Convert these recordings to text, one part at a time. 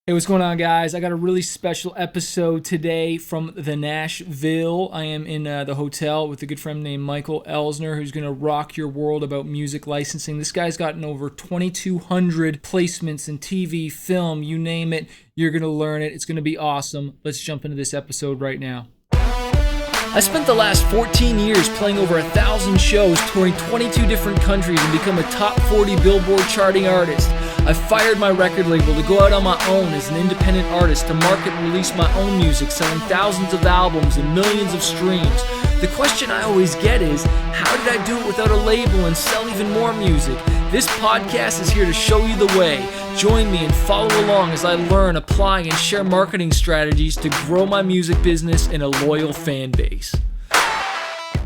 Hey, what's going on, guys? I got a really special episode today from the Nashville. I am in the hotel with a good friend named Michael Elsner, who's going to rock your world about music licensing. This guy's gotten over 2,200 placements in TV, film, you name it. You're going to learn it. It's going to be awesome. Let's jump into this episode right now. I spent the last 14 years playing over 1,000 shows, touring 22 different countries, and become a top 40 Billboard charting artist. I fired my record label to go out on my own as an independent artist to market and release my own music, selling thousands of albums and millions of streams. The question I always get is, how did I do it without a label and sell even more music? This podcast is here to show you the way. Join me and follow along as I learn, apply, and share marketing strategies to grow my music business and a loyal fan base.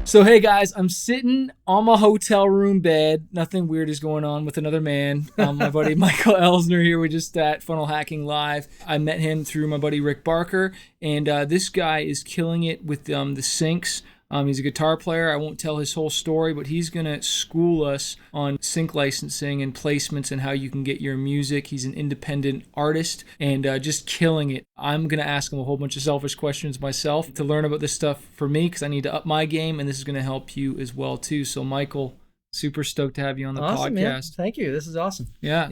So hey guys, I'm sitting on my hotel room bed. Nothing weird is going on with another man. My buddy Michael Elsner here. We're just at Funnel Hacking Live. I met him through my buddy Rick Barker, and this guy is killing it with the syncs. He's a guitar player. I won't tell his whole story, but he's going to school us on sync licensing and placements and how you can get your music. He's an independent artist and just killing it. I'm going to ask him a whole bunch of selfish questions myself to learn about this stuff for me because I need to up my game, and this is going to help you as well too. So Michael, super stoked to have you on the podcast. Man. Thank you. This is awesome. Yeah.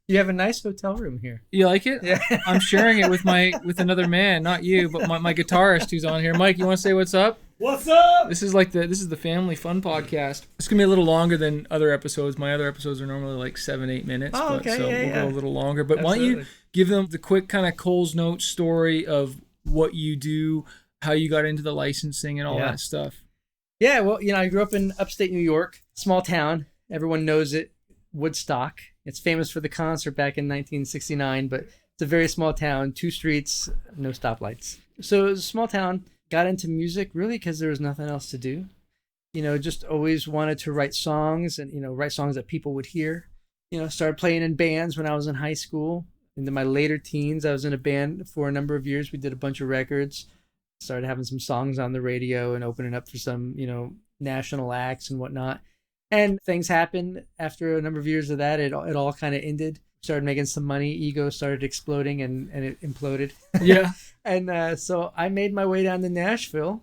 You have a nice hotel room here. You like it? Yeah. I'm sharing it with another man, not you, but my guitarist who's on here. Mike, you want to say what's up? What's up? This is the family fun podcast. It's gonna be a little longer than other episodes. My other episodes are normally like 7-8 minutes. Oh, okay. So we'll go a little longer. But Absolutely. why don't you give them the quick kind of Cole's Notes story of what you do, how you got into the licensing and all that stuff. Yeah, well, I grew up in upstate New York, small town. Everyone knows it, Woodstock. It's famous for the concert back in 1969, but it's a very small town, 2 streets, no stoplights. So it was a small town. Got into music really because there was nothing else to do. Just always wanted to write songs and, write songs that people would hear. Started playing in bands when I was in high school. Into my later teens, I was in a band for a number of years. We did a bunch of records, started having some songs on the radio and opening up for some, national acts and whatnot. And things happened after a number of years of that. It all kind of ended. Started making some money. Ego started exploding and it imploded. Yeah. And so I made my way down to Nashville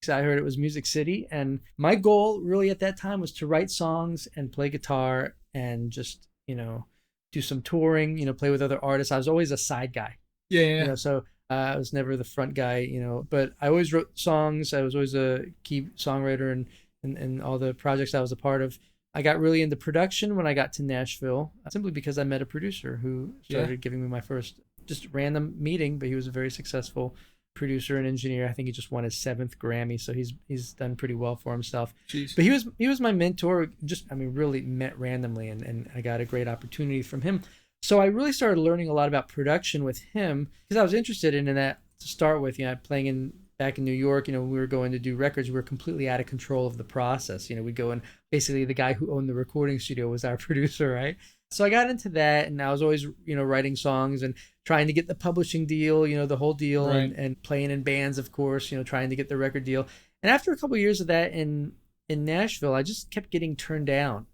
because I heard it was Music City. And my goal really at that time was to write songs and play guitar and just, do some touring, play with other artists. I was always a side guy. Yeah. So I was never the front guy, but I always wrote songs. I was always a key songwriter and all the projects I was a part of. I got really into production when I got to Nashville, simply because I met a producer who started giving me my first just random meeting, but he was a very successful producer and engineer. I think he just won his 7th Grammy, so he's done pretty well for himself. Jeez. But he was my mentor, really met randomly, and I got a great opportunity from him. So I really started learning a lot about production with him because I was interested in that to start with. Playing back in New York, we were going to do records. We were completely out of control of the process. We'd go and basically the guy who owned the recording studio was our producer, right? So I got into that, and I was always, writing songs and trying to get the publishing deal, the whole deal, right. and playing in bands, of course, trying to get the record deal. And after a couple of years of that in Nashville, I just kept getting turned down.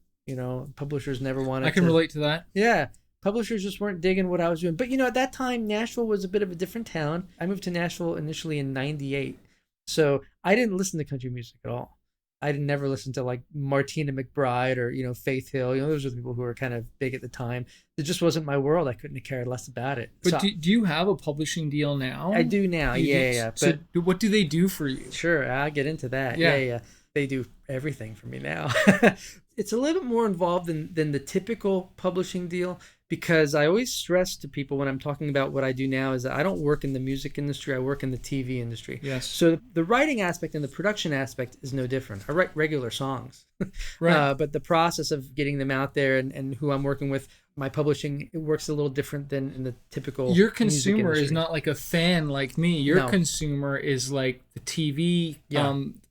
Publishers never wanted. I can relate to that. Yeah. Publishers just weren't digging what I was doing. But, at that time, Nashville was a bit of a different town. I moved to Nashville initially in 98. So I didn't listen to country music at all. I never listened to like Martina McBride or, Faith Hill. Those are the people who were kind of big at the time. It just wasn't my world. I couldn't have cared less about it. But so, do you have a publishing deal now? I do now. Yeah. So what do they do for you? Sure. I'll get into that. Yeah. They do everything for me now. It's a little bit more involved than the typical publishing deal, because I always stress to people when I'm talking about what I do now is that I don't work in the music industry. I work in the TV industry. Yes. So the writing aspect and the production aspect is no different. I write regular songs. Right. But the process of getting them out there and who I'm working with, my publishing, it works a little different than in the typical Your consumer music industry. is not like a fan like me. Your No. consumer is like the TV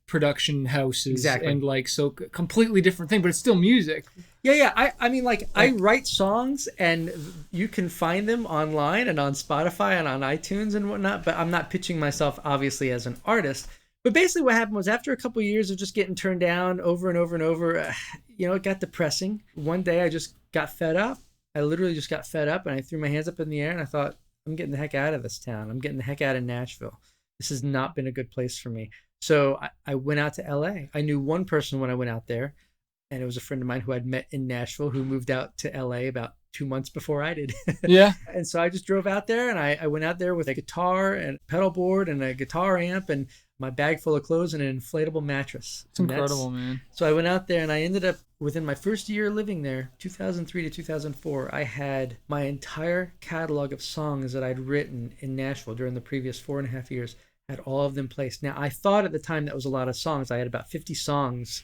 production houses. Exactly. And like, so completely different thing, but it's still music. Yeah. I mean, I write songs and you can find them online and on Spotify and on iTunes and whatnot, but I'm not pitching myself obviously as an artist. But basically what happened was after a couple of years of just getting turned down over and over and over, it got depressing. One day I just got fed up. I literally just got fed up and I threw my hands up in the air and I thought, I'm getting the heck out of this town. I'm getting the heck out of Nashville. This has not been a good place for me. So I went out to LA. I knew one person when I went out there, and it was a friend of mine who I'd met in Nashville who moved out to LA about 2 months before I did. Yeah. And so I just drove out there, and I went out there with a guitar and a pedal board and a guitar amp and my bag full of clothes and an inflatable mattress. It's incredible, man. So I went out there, and I ended up, within my first year living there, 2003 to 2004, I had my entire catalog of songs that I'd written in Nashville during the previous 4.5 years, had all of them placed. Now, I thought at the time that was a lot of songs. I had about 50 songs,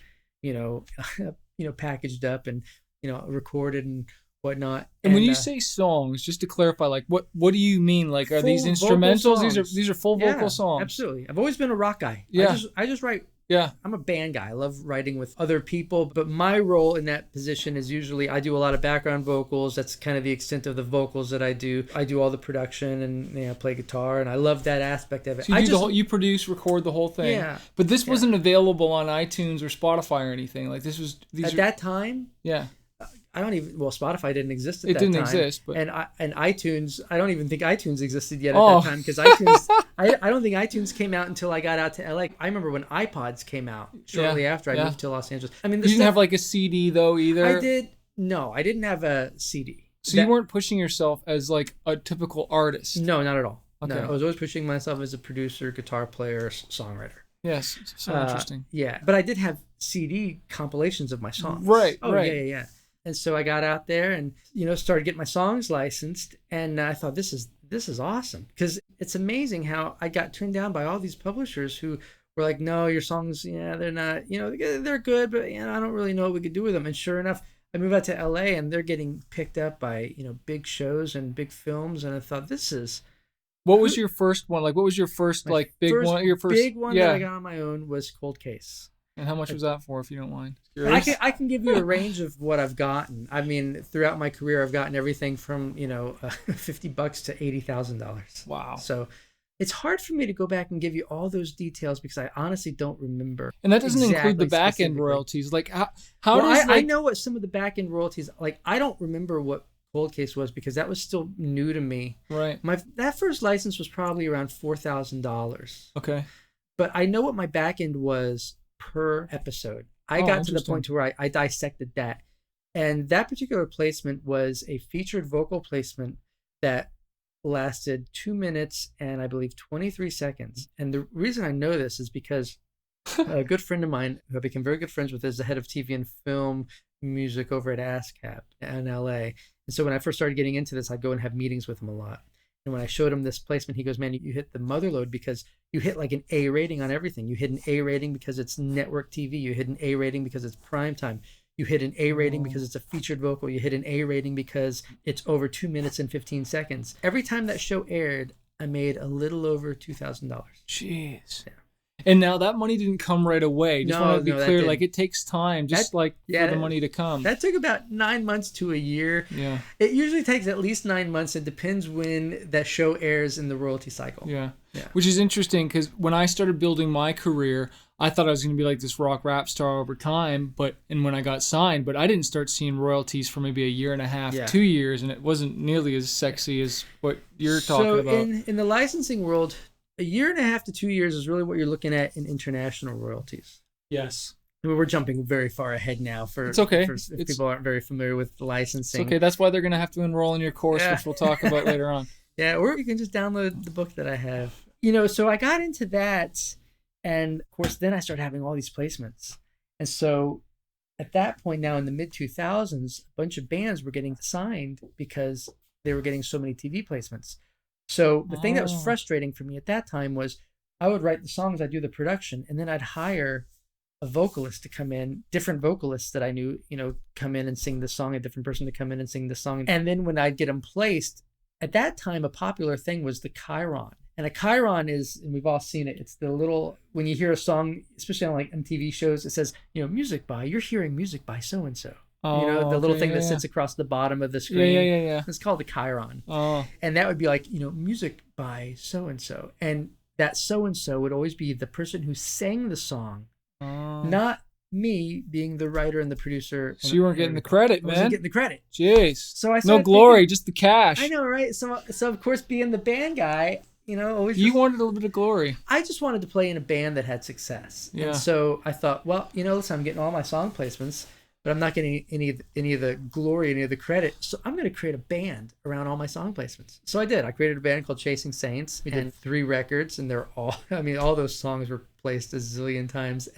packaged up and, recorded and whatnot. And when you say songs, just to clarify, like what do you mean? Like, are these instrumentals? These are full vocal songs. Absolutely. I've always been a rock guy. Yeah. I just write. Yeah. I'm a band guy. I love writing with other people, but my role in that position is usually I do a lot of background vocals. That's kind of the extent of the vocals that I do. I do all the production and play guitar, and I love that aspect of it. So you produce, record the whole thing. Yeah. But this wasn't available on iTunes or Spotify or anything. Like this was that time. Yeah. Spotify didn't exist at that time. It didn't exist, but and iTunes, I don't even think iTunes existed yet at that time, because iTunes, I don't think iTunes came out until I got out to LA. I remember when iPods came out shortly after I moved to Los Angeles. I mean, you didn't have like a CD though either. I did. No, I didn't have a CD. So you weren't pushing yourself as like a typical artist. No, not at all. Okay. No, I was always pushing myself as a producer, guitar player, songwriter. Yes, so interesting. Yeah, but I did have CD compilations of my songs. Right. Oh, right. Yeah. And so I got out there and, started getting my songs licensed. And I thought, this is awesome. Because it's amazing how I got turned down by all these publishers who were like, no, your songs, they're not, they're good, but I don't really know what we could do with them. And sure enough, I moved out to LA and they're getting picked up by, big shows and big films. And I thought, this is... What was your first one? Like, what was your first big one? Your first big one that I got on my own was Cold Case. And how much was that for, if you don't mind? I can give you a range of what I've gotten. I mean, throughout my career, I've gotten everything from $50 to $80,000. Wow. So it's hard for me to go back and give you all those details because I honestly don't remember. And that doesn't include the back end royalties. Like I know what some of the back end royalties. Like I don't remember what Cold Case was because that was still new to me. Right. That first license was probably around $4,000. Okay. But I know what my back end was per episode. I got to the point to where I dissected that. And that particular placement was a featured vocal placement that lasted 2 minutes and I believe 23 seconds. And the reason I know this is because a good friend of mine who I became very good friends with is the head of TV and film music over at ASCAP in LA. And so when I first started getting into this, I'd go and have meetings with him a lot. And when I showed him this placement, he goes, man, you hit the mother load because you hit like an A rating on everything. You hit an A rating because it's network TV. You hit an A rating because it's prime time. You hit an A rating because it's a featured vocal. You hit an A rating because it's over 2 minutes and 15 seconds. Every time that show aired, I made a little over $2,000. Jeez. Yeah. And now that money didn't come right away. Just want to be clear, like it takes time, for the money to come. That took about 9 months to a year. Yeah. It usually takes at least 9 months. It depends when that show airs in the royalty cycle. Yeah. Which is interesting because when I started building my career, I thought I was going to be like this rock rap star over time, and when I got signed, but I didn't start seeing royalties for maybe a year and a half, 2 years, and it wasn't nearly as sexy as what you're talking about. So in the licensing world, a year and a half to 2 years is really what you're looking at in international royalties. Yes. We're jumping very far ahead now it's okay. If people aren't very familiar with licensing. It's okay. That's why they're going to have to enroll in your course, which we'll talk about later on. Yeah, or you can just download the book that I have. So I got into that, and of course, then I started having all these placements. And so at that point now in the mid-2000s, a bunch of bands were getting signed because they were getting so many TV placements. So the thing that was frustrating for me at that time was I would write the songs, I'd do the production, and then I'd hire a vocalist to come in, different vocalists that I knew, come in and sing the song, a different person to come in and sing the song. And then when I'd get them placed, at that time, a popular thing was the chyron. And a chyron is, and we've all seen it, it's the little, when you hear a song, especially on like MTV shows, it says, you're hearing music by so-and-so. The little thing that sits across the bottom of the screen. Yeah. It's called the chyron. Oh. And that would be like, music by so-and-so. And that so-and-so would always be the person who sang the song, not me being the writer and the producer. So you weren't getting the credit, I wasn't man. getting the credit. Jeez. So I no started glory, thinking, just the cash. I know, right? So of course, being the band guy, always You wanted a little bit of glory. I just wanted to play in a band that had success. Yeah. And so I thought, well, listen, I'm getting all my song placements, but I'm not getting any of the glory, any of the credit. So I'm going to create a band around all my song placements. So I did. I created a band called Chasing Saints. We did 3 records, and they're all, all those songs were placed a zillion times.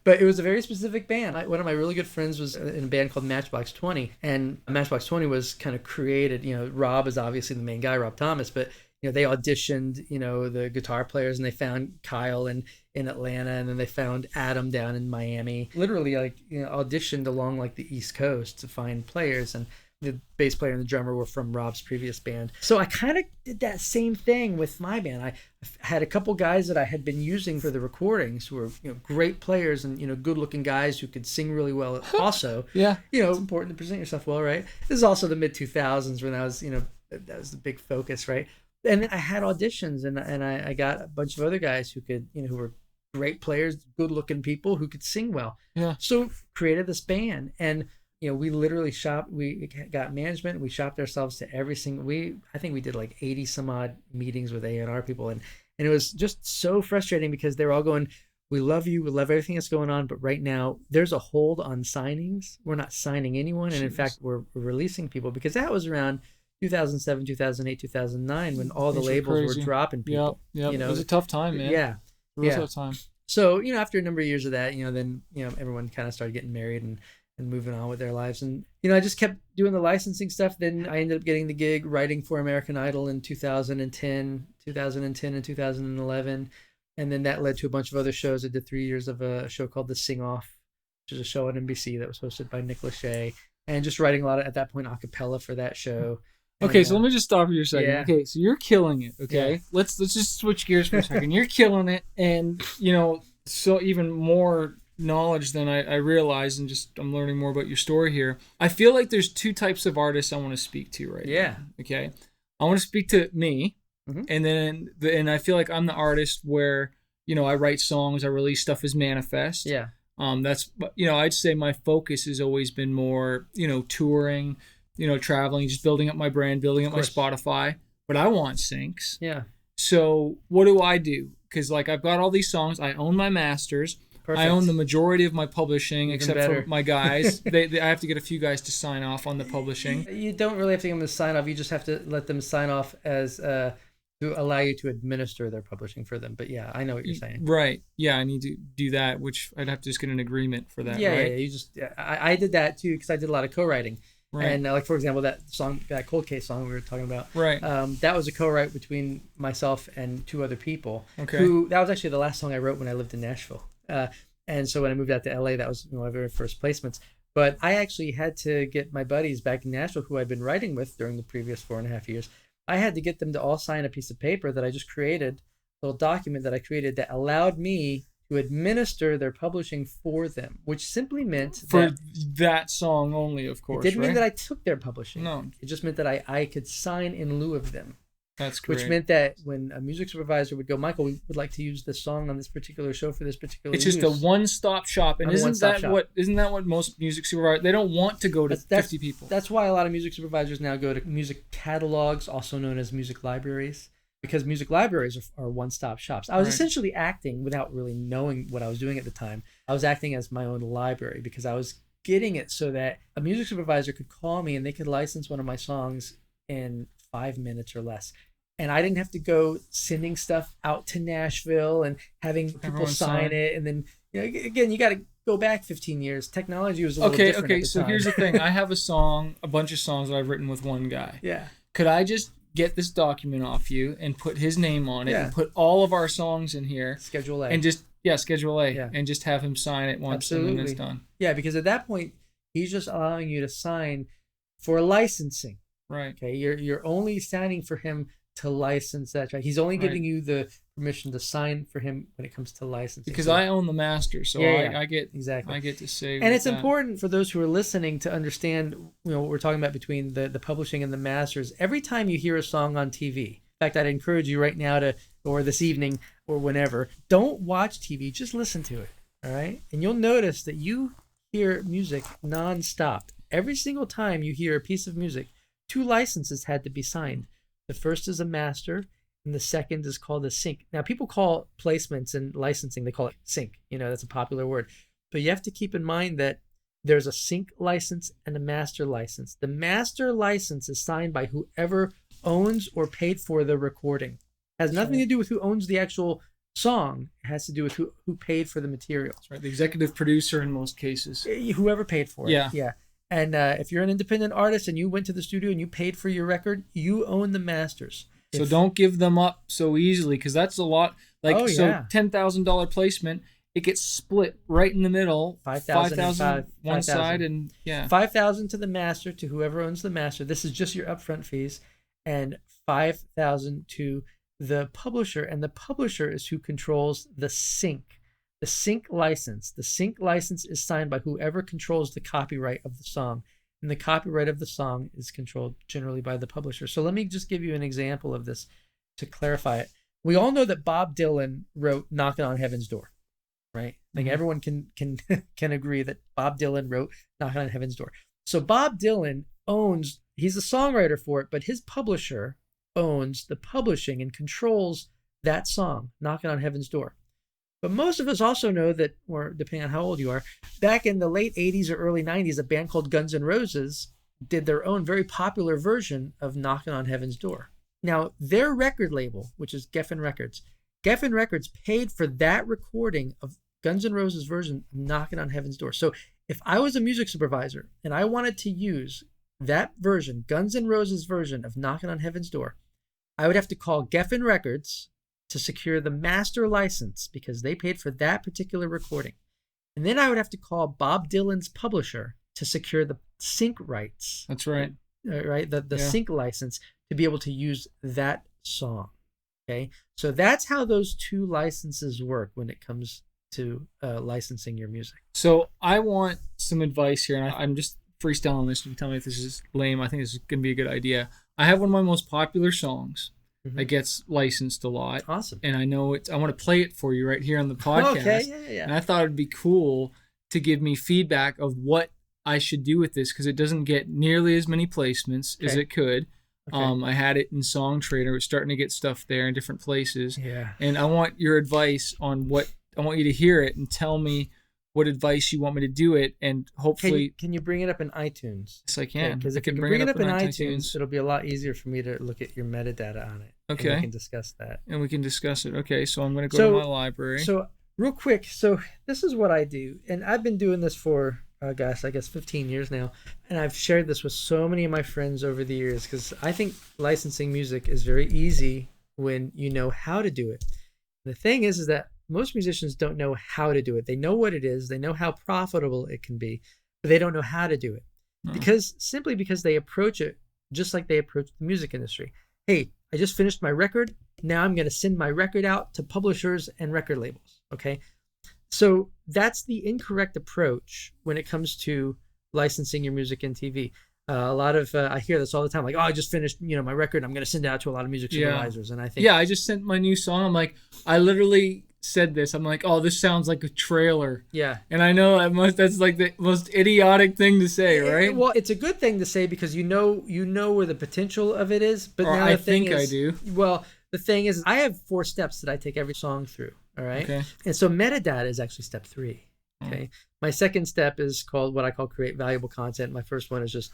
But it was a very specific band. One of my really good friends was in a band called Matchbox 20, and Matchbox 20 was kind of created. Rob is obviously the main guy, Rob Thomas, but they auditioned, the guitar players, and they found Kyle in Atlanta, and then they found Adam down in Miami. Literally, auditioned along the East Coast to find players, and the bass player and the drummer were from Rob's previous band. So I kind of did that same thing with my band. I had a couple guys that I had been using for the recordings who were great players and good-looking guys who could sing really well. Also, yeah, it's important to present yourself well, right? This is also the mid 2000s when that was the big focus, right? And then I had auditions, and I got a bunch of other guys who could, who were great players, good-looking people who could sing well. Yeah. So created this band, and we literally shopped. We got management. We shopped ourselves to every single. I think we did 80 some odd meetings with A&R people, and it was just so frustrating because they were all going, "We love you. We love everything that's going on, but right now there's a hold on signings. We're not signing anyone, and in fact, we're releasing people because that was around 2007, 2008, 2009 when all the labels were dropping people. Yeah. It was a tough time, man. Yeah. Real tough time. So, after a number of years of that, then, everyone kind of started getting married and moving on with their lives. And, I just kept doing the licensing stuff. Then I ended up getting the gig writing for American Idol in 2010 and 2011. And then that led to a bunch of other shows. I did 3 years of a show called The Sing Off, which is a show on NBC that was hosted by Nick Lachey. And just writing a lot of, at that point, a cappella for that show. Okay, so let me just stop you a second. Yeah. Okay, so you're killing it. Okay, Yeah. let's just switch gears for a second. You're killing it, and so even more knowledge than I realized, and just I'm learning more about your story here. I feel like there's 2 types of artists I want to speak to right now. Okay, I want to speak to me, and then I feel like I'm the artist where I write songs, I release stuff as manifest. Yeah. That's I'd say my focus has always been more touring. Traveling, just building up my brand, building up my Spotify. But I want syncs. Yeah. So what do I do? Because I've got all these songs. I own my masters. Perfect. I own the majority of my publishing, Even except better. for my guys. I have to get a few guys to sign off on the publishing. You don't really have to get them to sign off. You just have to let them sign off as to allow you to administer their publishing for them. But yeah, I know what you're saying. Right. Yeah, I need to do that, which I'd have to just get an agreement for that. Yeah, right? yeah. You just I did that too because I did a lot of co-writing. Right. And for example, that song, that Cold Case song we were talking about, Right. That was a co-write between myself and 2 other people. Okay. That was actually the last song I wrote when I lived in Nashville. And so when I moved out to LA, that was my very first placements. But I actually had to get my buddies back in Nashville, who I'd been writing with during the previous 4.5 years. I had to get them to all sign a piece of paper that I just created, a little document that I created that allowed me to administer their publishing for them, which simply meant for that song only, of course. It didn't right? mean that I took their publishing. No. It just meant that I could sign in lieu of them. That's great. Which meant that when a music supervisor would go, Michael, we would like to use this song on this particular show for this particular It's just a one-stop shop, and isn't that what most music supervisors? They don't want to go to 50 people. That's why a lot of music supervisors now go to music catalogs, also known as music libraries, because music libraries are one-stop shops. I was essentially acting without really knowing what I was doing at the time. I was acting as my own library because I was getting it so that a music supervisor could call me and they could license one of my songs in 5 minutes or less. And I didn't have to go sending stuff out to Nashville and having people sign it. And then, again, you got to go back 15 years. Technology was a little different at the so time. Here's the thing. I have a bunch of songs that I've written with one guy. Yeah. Could I just get this document off you and put his name on it and put all of our songs in here? Schedule A. And just, Schedule A. Yeah. And just have him sign it once and then it's done. Yeah, because at that point, he's just allowing you to sign for licensing. Right. Okay. You're only signing for him to license that track. He's only giving you the permission to sign for him when it comes to licensing. Because I own the master, so I get exactly. I get to say. And it's important for those who are listening to understand, what we're talking about between the publishing and the masters. Every time you hear a song on TV, in fact, I'd encourage you right now or this evening or whenever, don't watch TV, just listen to it. All right. And you'll notice that you hear music nonstop. Every single time you hear a piece of music, 2 licenses had to be signed. The first is a master, and the second is called a sync. Now, people call placements and licensing, they call it sync. That's a popular word. But you have to keep in mind that there's a sync license and a master license. The master license is signed by whoever owns or paid for the recording. It has nothing to do with who owns the actual song. It has to do with who paid for the material. That's right. The executive producer in most cases. Whoever paid for it. Yeah. And if you're an independent artist and you went to the studio and you paid for your record, you own the masters. So don't give them up so easily, because that's a lot. $10,000 placement, it gets split right in the middle. 5,000 one side, and yeah. 5,000 to the master, to whoever owns the master. This is just your upfront fees, and 5,000 to the publisher, and the publisher is who controls the sync. The sync license. The sync license is signed by whoever controls the copyright of the song. And the copyright of the song is controlled generally by the publisher. So let me just give you an example of this to clarify it. We all know that Bob Dylan wrote Knocking on Heaven's Door, right? Like everyone can agree that Bob Dylan wrote Knocking on Heaven's Door. So Bob Dylan he's a songwriter for it, but his publisher owns the publishing and controls that song, Knocking on Heaven's Door. But most of us also know that, or depending on how old you are, back in the late 80s or early 90s, a band called Guns N' Roses did their own very popular version of Knocking on Heaven's Door. Now, their record label, which is Geffen Records paid for that recording of Guns N' Roses' version of Knocking on Heaven's Door. So if I was a music supervisor and I wanted to use that version, Guns N' Roses' version of Knocking on Heaven's Door, I would have to call Geffen Records to secure the master license because they paid for that particular recording. And then I would have to call Bob Dylan's publisher to secure the sync rights. That's right. Right? The sync license to be able to use that song. Okay. So that's how those 2 licenses work when it comes to licensing your music. So I want some advice here, and I'm just freestyling this. You can tell me if this is lame. I think this is going to be a good idea. I have one of my most popular songs that gets licensed a lot. Awesome. And I know I want to play it for you right here on the podcast. Okay, yeah. And I thought it'd be cool to give me feedback of what I should do with this, because it doesn't get nearly as many placements as it could. Okay. I had it in Song Trader. It was starting to get stuff there in different places. Yeah. And I want your advice on I want you to hear it and tell me what advice you want me to do it, and hopefully... Can you bring it up in iTunes? Yes, I can. Because if you can bring it up in iTunes, it'll be a lot easier for me to look at your metadata on it. Okay. And we can discuss that. And we can discuss it. Okay, so I'm going to go to my library. So real quick, this is what I do. And I've been doing this for, I guess 15 years now. And I've shared this with so many of my friends over the years, because I think licensing music is very easy when you know how to do it. The thing is that most musicians don't know how to do it. They know what it is. They know how profitable it can be, but they don't know how to do it because they approach it just like they approach the music industry. Hey, I just finished my record. Now I'm going to send my record out to publishers and record labels. Okay. So that's the incorrect approach when it comes to licensing your music in TV. A lot of, I hear this all the time, like, oh, I just finished, my record. I'm going to send it out to a lot of music supervisors. And I think, I just sent my new song. I'm like, I literally said this. I'm like, oh, this sounds like a trailer. Yeah. And I know that's like the most idiotic thing to say, right? Well, it's a good thing to say because you know where the potential of it is. But now I think I do. Well, the thing is, I have 4 steps that I take every song through. All right. Okay. And so metadata is actually step 3. Okay. My second step is called what I call create valuable content. My first one is just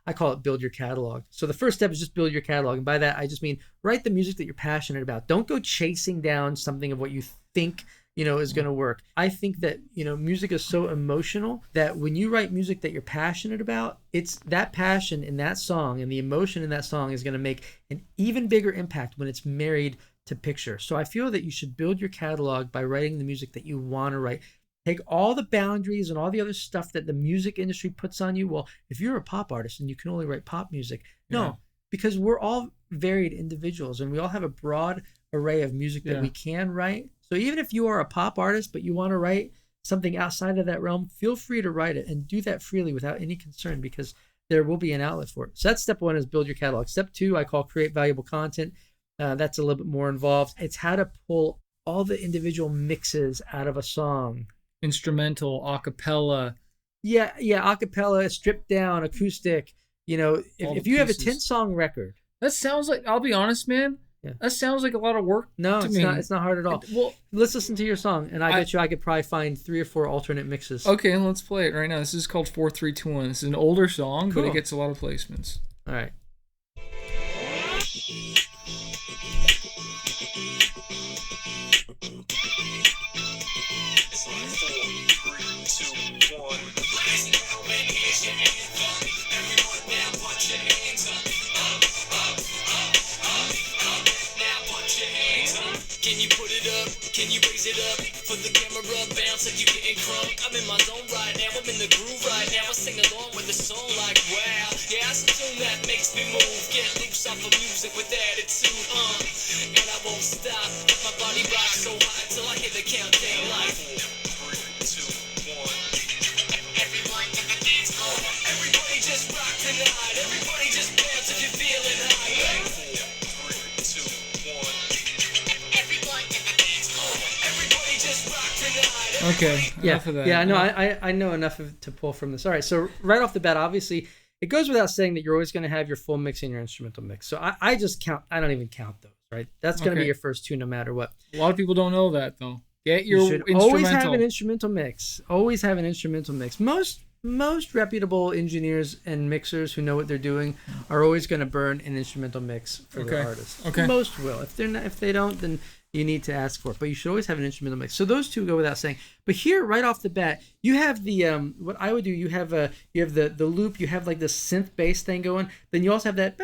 I call it build your catalog. So the first step is just build your catalog. And by that, I just mean write the music that you're passionate about. Don't go chasing down something of what you think, is going to work. I think that, music is so emotional that when you write music that you're passionate about, it's that passion in that song and the emotion in that song is going to make an even bigger impact when it's married to picture. So I feel that you should build your catalog by writing the music that you want to write. Take all the boundaries and all the other stuff that the music industry puts on you. Well, if you're a pop artist and you can only write pop music, no, because we're all varied individuals and we all have a broad array of music that we can write. So even if you are a pop artist, but you want to write something outside of that realm, feel free to write it and do that freely without any concern because there will be an outlet for it. So that's step 1 is build your catalog. Step 2, I call create valuable content. That's a little bit more involved. It's how to pull all the individual mixes out of a song instrumental, a cappella, Yeah, a cappella, stripped down, acoustic. all the If you have a 10 pieces. song record, That sounds like, I'll be honest, man. yeah. That sounds like a lot of work No, to it's not. me. It's not hard at all. Well, Let's listen to your song, and I bet you I could probably find 3 or 4 alternate mixes. okay, let's play it right now. This is called 4321. This is an older song, but Cool. it gets a lot of placements. All right. Can you put it up? Can you raise it up? For the camera bounce like you getting crunk. I'm in my zone right now, I'm in the groove right now. I sing along with the song like wow. Yeah, it's a tune that makes me move. Get loose off of music with attitude, and I won't stop. Let my body rock so high until I hit the countdown like 4, 3, 2, 1. Everyone in the dance floor. Everybody just rock tonight. Everybody just bounce if you're feeling high. 4, 3, 2, 1. Okay, enough of that. Yeah, no, I know enough to pull from this. All right, so right off the bat, obviously, it goes without saying that you're always going to have your full mix and your instrumental mix. So I just count. I don't even count those. Right, that's going to be your first two, no matter what. A lot of people don't know that though. Get your You should instrumental. always have an instrumental mix. Always have an instrumental mix. Most reputable engineers and mixers who know what they're doing are always going to burn an instrumental mix for their artists. Okay. Most will. If they're not, if they don't, then you need to ask for it. But you should always have an instrumental mix. So those two go without saying. But here, right off the bat, you have the what I would do. You have the loop. You have like the synth bass thing going. Then you also have that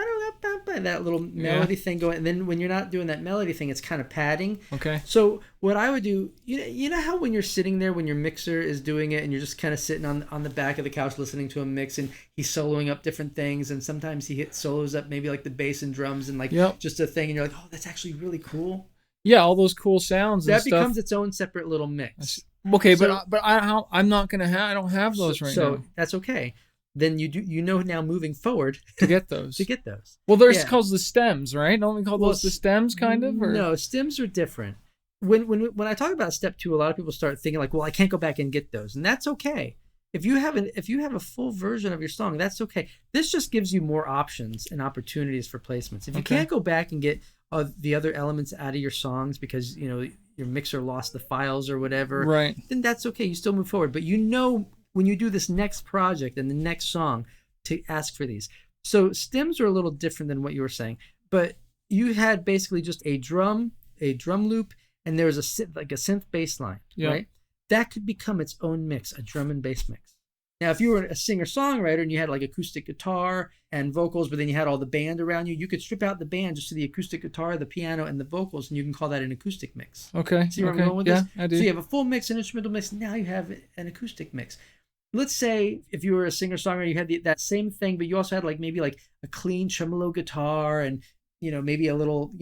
little melody thing going. And then when you're not doing that melody thing, it's kind of padding. Okay. So what I would do, you know how when you're sitting there, when your mixer is doing it, and you're just kind of sitting on the back of the couch listening to him mix, and he's soloing up different things, and sometimes he hits solos up maybe like the bass and drums and like just a thing, and you're like, oh, that's actually really cool. Yeah, all those cool sounds. And That stuff. becomes its own separate little mix. Okay, So- but I'm not gonna have. I don't have those right so now that's okay. Then you know now moving forward to get those. to get those. Well, there's Yeah. called the stems, right? Don't we call those the stems, kind of? Or? No, stems are different. When I talk about step 2, a lot of people start thinking like, well, I can't go back and get those, and that's okay. If you have a full version of your song, that's okay. This just gives you more options and opportunities for placements. If you can't go back and get the other elements out of your songs because your mixer lost the files or whatever, right? Then that's okay. You still move forward, but when you do this next project and the next song to ask for these. So stems are a little different than what you were saying, but you had basically just a drum loop, and there was a synth bass line, right? That could become its own mix, a drum and bass mix. Now, if you were a singer-songwriter and you had like acoustic guitar and vocals, but then you had all the band around you, you could strip out the band just to the acoustic guitar, the piano, and the vocals, and you can call that an acoustic mix. Okay. See where I'm going with this? I do. So you have a full mix, an instrumental mix. Now you have an acoustic mix. Let's say if you were a singer-songwriter, you had that same thing, but you also had maybe a clean tremolo guitar and maybe a little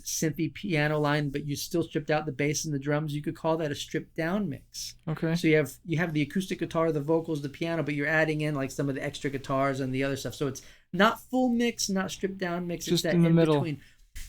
synthy piano line, but you still stripped out the bass and the drums. You could call that a stripped down mix. Okay. So you have the acoustic guitar, the vocals, the piano, but you're adding in like some of the extra guitars and the other stuff. So it's not full mix, not stripped down mix. Just it's that in the middle. Between.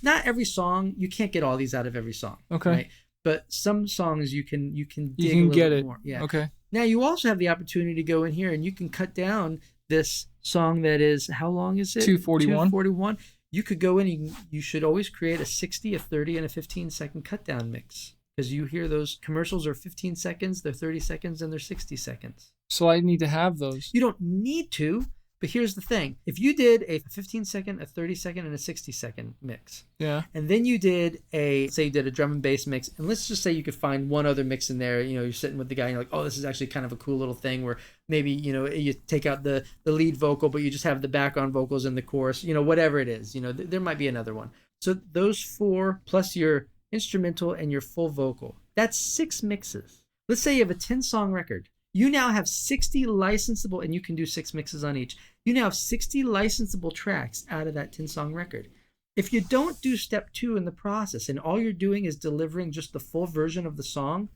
Not every song, you can't get all these out of every song. Okay. Right? But some songs you can dig You a can little get bit it. more. Yeah. Okay. Now you also have the opportunity to go in here and you can cut down this song that is, how long is it? 241. 241. You could go in and you should always create a 60, a 30, and a 15-second cut down mix. Because you hear those commercials are 15 seconds, they're 30 seconds, and they're 60 seconds. So I need to have those. You don't need to, but here's the thing. If you did a 15-second, a 30-second, and a 60-second mix, and then you did say you did a drum and bass mix, and let's just say you could find one other mix in there, you're sitting with the guy and you're like, oh, this is actually kind of a cool little thing where maybe, you take out the lead vocal, but you just have the background vocals in the chorus, whatever it is, there might be another one. So those 4 plus your instrumental and your full vocal, that's 6 mixes. Let's say you have a 10-song record. You now have 60 licensable, and you can do 6 mixes on each. You now have 60 licensable tracks out of that 10-song record. If you don't do step 2 in the process, and all you're doing is delivering just the full version of the song,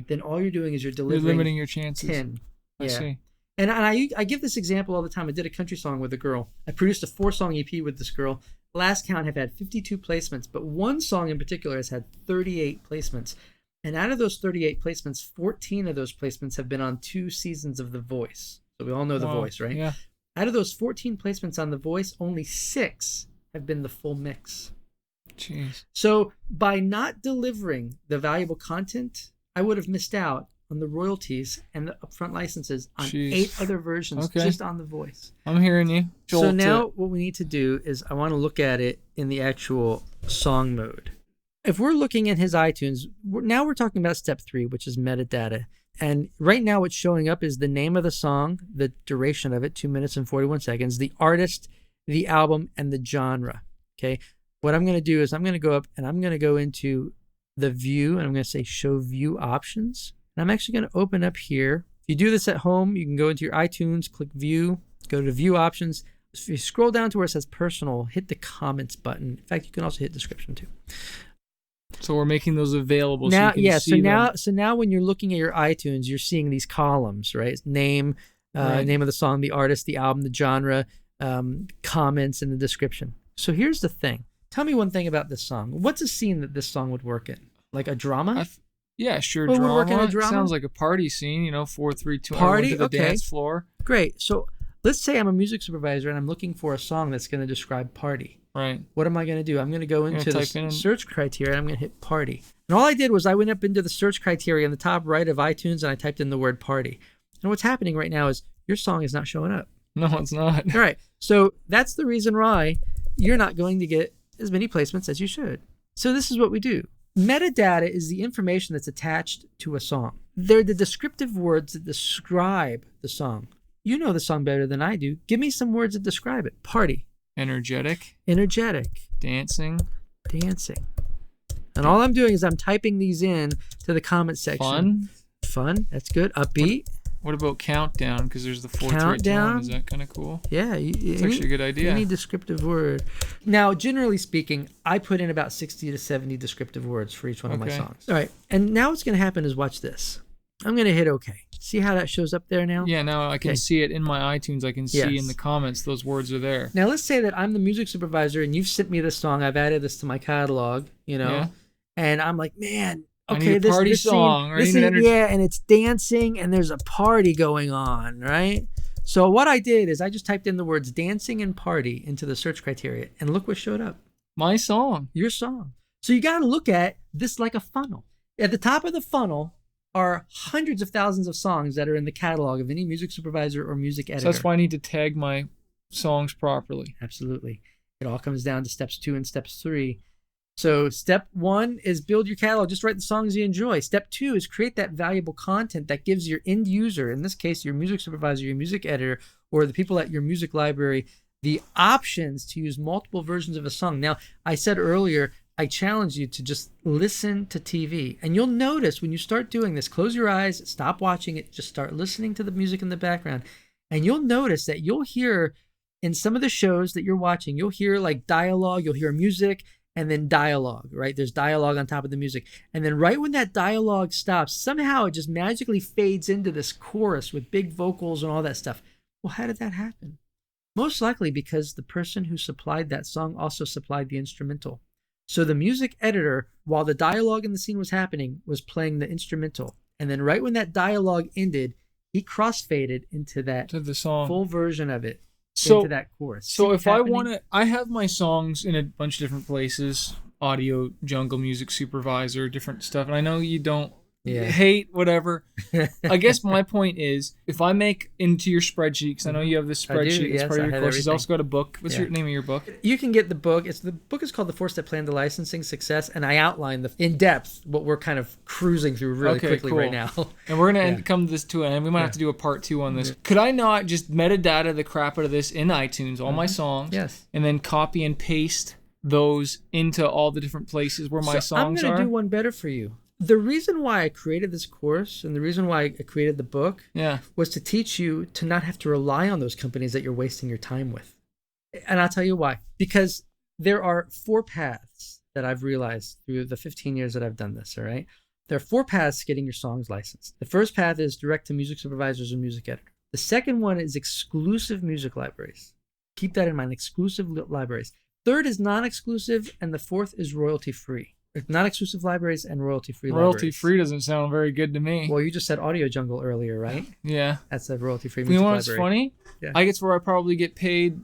then all you're doing is you're delivering. You're limiting your chances. 10. I see. And I give this example all the time. I did a country song with a girl. I produced a 4-song EP with this girl. Last count have had 52 placements, but one song in particular has had 38 placements. And out of those 38 placements, 14 of those placements have been on 2 seasons of The Voice. So we all know The Voice, right? Yeah. Out of those 14 placements on The Voice, only 6 have been the full mix. Jeez. So by not delivering the valuable content, I would have missed out on the royalties and the upfront licenses on Jeez. 8 other versions just on The Voice. I'm hearing you. So now what we need to do is I want to look at it in the actual song mode. If we're looking at his iTunes, now we're talking about step 3, which is metadata. And right now what's showing up is the name of the song, the duration of it, 2 minutes and 41 seconds, the artist, the album, and the genre. Okay. What I'm going to do is I'm going to go up and I'm going to go into the view and I'm going to say show view options. And I'm actually going to open up here. If you do this at home, you can go into your iTunes, click view, go to view options. If you scroll down to where it says personal, hit the comments button. In fact, you can also hit description too. So we're making those available Now, so you can see them. So now when you're looking at your iTunes, you're seeing these columns, right? Name, name of the song, the artist, the album, the genre, comments, and the description. So here's the thing. Tell me one thing about this song. What's a scene that this song would work in? Like a drama? Yeah, sure. Well, drama. we're working a drama? Sounds like a party scene, 4, 3, 2, Party? to the Okay. dance floor. Great. So let's say I'm a music supervisor and I'm looking for a song that's going to describe party. Right. What am I going to do? I'm going to go into the in search criteria and I'm going to hit party. And all I did was I went up into the search criteria in the top right of iTunes and I typed in the word party. And what's happening right now is your song is not showing up. No, it's not. All right. So that's the reason why you're not going to get as many placements as you should. So this is what we do. Metadata is the information that's attached to a song. They're the descriptive words that describe the song. You know the song better than I do. Give me some words that describe it. Party. Energetic. Dancing. Dancing. And all I'm doing is I'm typing these in to the comment section. Fun. That's good. Upbeat. What about countdown? Because there's the 4 3 Countdown. tone. Is that kind of cool? Yeah. It's actually a good idea. Any descriptive word. Now, generally speaking, I put in about 60 to 70 descriptive words for each one of my songs. All right. And now what's going to happen is watch this. I'm going to hit OK. See how that shows up there now? Yeah, now I can see it in my iTunes. I can see in the comments those words are there. Now, let's say that I'm the music supervisor and you've sent me this song. I've added this to my catalog, and I'm like, man, okay, this party song, and it's dancing and there's a party going on, right? So what I did is I just typed in the words dancing and party into the search criteria and look what showed up. My song. Your song. So you got to look at this like a funnel. At the top of the funnel are hundreds of thousands of songs that are in the catalog of any music supervisor or music editor. So that's why I need to tag my songs properly. Absolutely. It all comes down to steps 2 and steps 3. So step 1 is build your catalog. Just write the songs you enjoy. Step 2 is create that valuable content that gives your end user, in this case, your music supervisor, your music editor, or the people at your music library, the options to use multiple versions of a song. Now, I said earlier, I challenge you to just listen to TV. And you'll notice when you start doing this, close your eyes, stop watching it, just start listening to the music in the background. And you'll notice that you'll hear in some of the shows that you're watching, you'll hear like dialogue, you'll hear music, and then dialogue, right? There's dialogue on top of the music. And then right when that dialogue stops, somehow it just magically fades into this chorus with big vocals and all that stuff. Well, how did that happen? Most likely because the person who supplied that song also supplied the instrumental. So the music editor, while the dialogue in the scene was happening, was playing the instrumental. And then right when that dialogue ended, he crossfaded into that to the song. Full version of it. So, into that chorus. So if I want to, I have my songs in a bunch of different places, audio, jungle, music supervisor, different stuff. And I know you don't hate whatever. I guess my point is, if I make into your spreadsheet, because I know you have this spreadsheet as part of your course, you've also got a book. What's your name of your book? You can get the book. The book is called The 4-Step Plan to Licensing Success, and I outline in depth what we're kind of cruising through really quickly right now. And we're going to come to this to an end. We might have to do a part 2 on this. Could I not just metadata the crap out of this in iTunes, all my songs, and then copy and paste those into all the different places where my songs are? I'm going to do one better for you. The reason why I created this course and the reason why I created the book was to teach you to not have to rely on those companies that you're wasting your time with. And I'll tell you why. Because there are 4 paths that I've realized through the 15 years that I've done this, all right? There are 4 paths to getting your songs licensed. The first path is direct to music supervisors and music editor. The second one is exclusive music libraries. Keep that in mind, exclusive libraries. Third is non-exclusive, and the fourth is royalty-free. Not exclusive libraries and royalty-free libraries. Royalty-free doesn't sound very good to me. Well, you just said Audio Jungle earlier, right? Yeah. That's a royalty-free You music know what's library. funny? Yeah. I guess where I probably get paid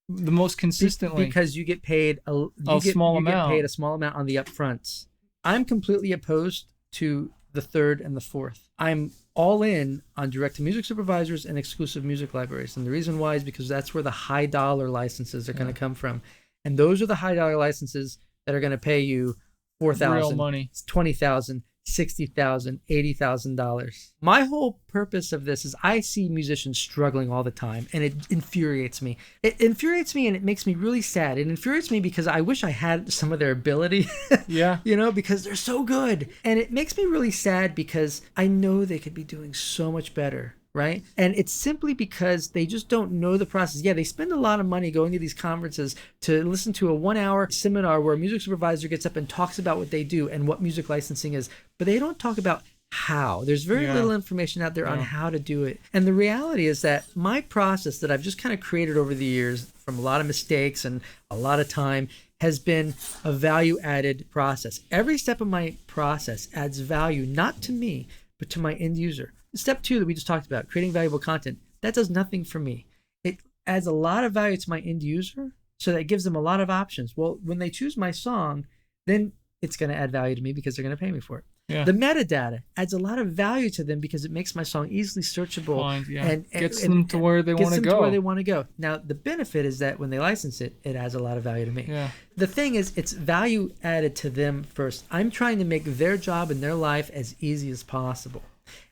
the most consistently. Because you get paid small you amount. get paid a small amount on the upfronts. I'm completely opposed to the third and the fourth. I'm all in on direct-to-music supervisors and exclusive music libraries. And the reason why is because that's where the high-dollar licenses are going to come from. And those are the high-dollar licenses that are going to pay you $4,000, real money. $20,000, $60,000, $80,000. My whole purpose of this is I see musicians struggling all the time, and it infuriates me. It infuriates me, and it makes me really sad. It infuriates me because I wish I had some of their ability. Yeah. Because they're so good. And it makes me really sad because I know they could be doing so much better. Right. And it's simply because they just don't know the process. Yeah, they spend a lot of money going to these conferences to listen to a 1-hour seminar where a music supervisor gets up and talks about what they do and what music licensing is. But they don't talk about how. There's very little information out there on how to do it. And the reality is that my process that I've just kind of created over the years from a lot of mistakes and a lot of time has been a value-added process. Every step of my process adds value, not to me, but to my end user. Step 2 that we just talked about, creating valuable content, that does nothing for me. It adds a lot of value to my end user, so that it gives them a lot of options. Well, when they choose my song, then it's going to add value to me because they're going to pay me for it. Yeah. The metadata adds a lot of value to them because it makes my song easily searchable and gets them to where they want to go. Where they want to go. Now, the benefit is that when they license it, it adds a lot of value to me. Yeah. The thing is, it's value added to them first. I'm trying to make their job and their life as easy as possible.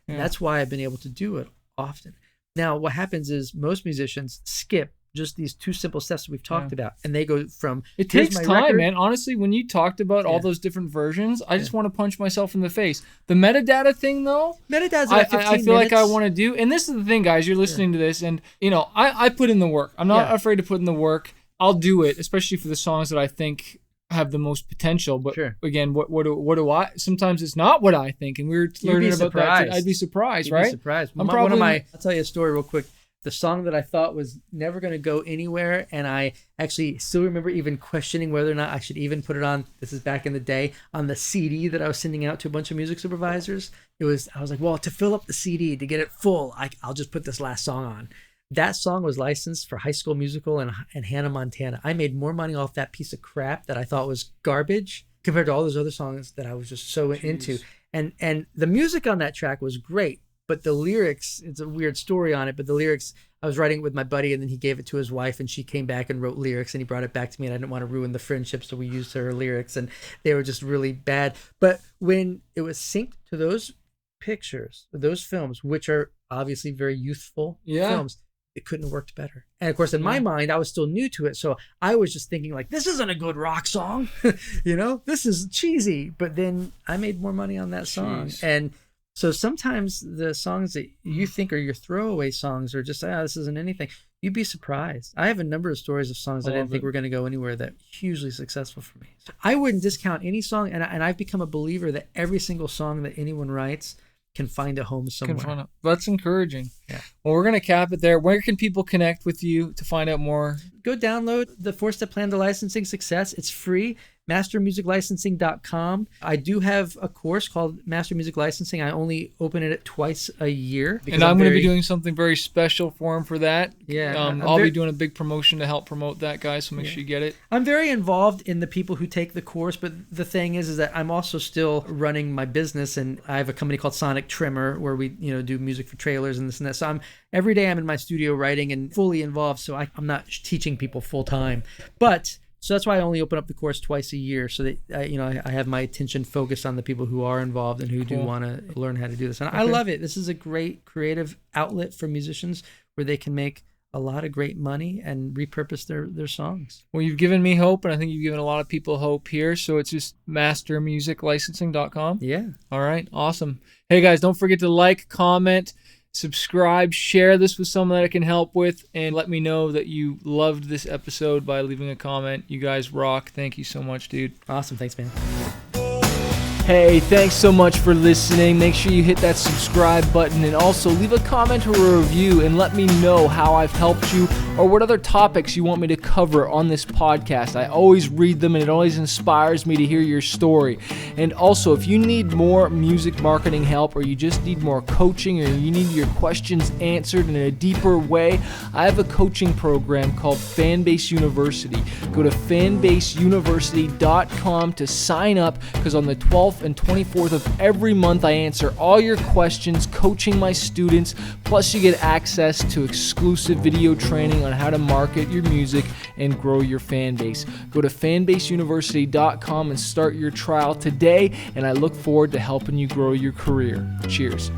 And that's why I've been able to do it often. Now, what happens is most musicians skip just these 2 simple steps that we've talked about, and they go from it takes time, record. man. Honestly, when you talked about all those different versions, I just want to punch myself in the face. The metadata thing, though, metadata's about 15 I feel minutes. like I want to do. And this is the thing, guys. You're listening to this, and I put in the work. I'm not afraid to put in the work. I'll do it, especially for the songs that I think have the most potential. But again, what do I? Sometimes it's not what I think, and we were learning about that. I'd be surprised, right? You'd be surprised. I'll tell you a story real quick. The song that I thought was never going to go anywhere, and I actually still remember even questioning whether or not I should even put it on. This is back in the day on the CD that I was sending out to a bunch of music supervisors. I was like, well, to fill up the CD to get it full, I'll just put this last song on. That song was licensed for High School Musical and Hannah Montana. I made more money off that piece of crap that I thought was garbage compared to all those other songs that I was just so into. And the music on that track was great, but the lyrics, it's a weird story on it, but the lyrics, I was writing it with my buddy, and then he gave it to his wife, and she came back and wrote lyrics, and he brought it back to me, and I didn't want to ruin the friendship, so we used her lyrics, and they were just really bad. But when it was synced to those pictures, those films, which are obviously very youthful films, it couldn't have worked better. And of course, in my mind, I was still new to it. So I was just thinking like, this isn't a good rock song. This is cheesy. But then I made more money on that song. And so sometimes the songs that you think are your throwaway songs are just, this isn't anything. You'd be surprised. I have a number of stories of songs I didn't think were going to go anywhere that hugely successful for me. So I wouldn't discount any song. And I've become a believer that every single song that anyone writes can find a home somewhere. That's encouraging. Yeah. Well, we're going to cap it there. Where can people connect with you to find out more? Go download the 4-Step Plan to Licensing Success. It's free. mastermusiclicensing.com. I do have a course called Master Music Licensing. I only open it twice a year. And I'm going to be doing something very special for him for that. Yeah. I'll be doing a big promotion to help promote that, guys, so make sure you get it. I'm very involved in the people who take the course, but the thing is that I'm also still running my business, and I have a company called Sonic Trimmer where we do music for trailers and this and that. So every day I'm in my studio writing and fully involved, so I'm not teaching people full time. So that's why I only open up the course twice a year, so that I have my attention focused on the people who are involved and who do want to learn how to do this. And I love it. This is a great creative outlet for musicians where they can make a lot of great money and repurpose their songs. Well, you've given me hope, and I think you've given a lot of people hope here. So it's just mastermusiclicensing.com. Yeah. All right. Awesome. Hey, guys, don't forget to like, comment, subscribe, share this with someone that I can help with, and let me know that you loved this episode by leaving a comment. You guys rock. Thank you so much, dude. Awesome. Thanks, man. Hey, thanks so much for listening. Make sure you hit that subscribe button and also leave a comment or a review and let me know how I've helped you or what other topics you want me to cover on this podcast. I always read them, and it always inspires me to hear your story. And also, if you need more music marketing help, or you just need more coaching, or you need your questions answered in a deeper way, I have a coaching program called Fanbase University. Go to fanbaseuniversity.com to sign up, because on the 12th and 24th of every month I answer all your questions, coaching my students, plus you get access to exclusive video training on how to market your music and grow your fan base. Go to fanbaseuniversity.com and start your trial today, and I look forward to helping you grow your career. Cheers.